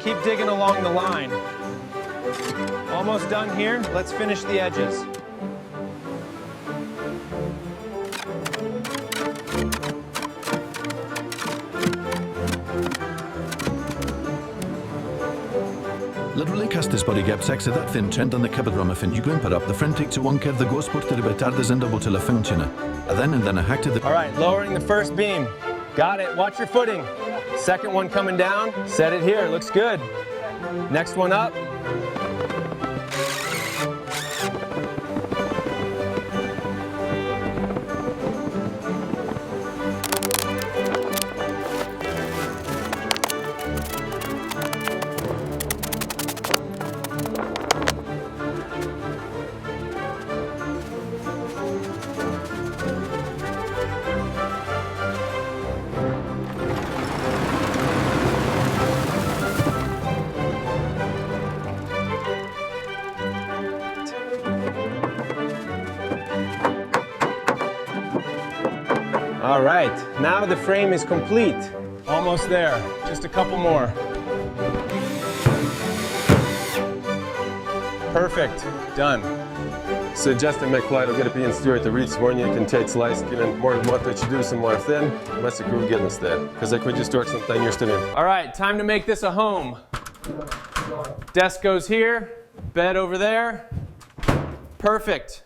keep digging along the line. Almost done here. Let's finish the edges. Literally castusbody gap sex that thin trend on the cupboard rum fin you gwymper up the friend take to one curve the ghost port to the betardas and double to the function. And then a hack to the. All right, lowering the first beam. Got it. Watch your footing. Second one coming down. Set it here. Looks good. Next one up. All right, now the frame is complete. Almost there, just a couple more. Perfect, done. So Justin McFly will get up Ian Stewart the Reeds warn you can take slice and more than what that you do some more thin. What's the crew get instead? Because I could just start something you're still in. All right, time to make this a home. Desk goes here, bed over there. Perfect.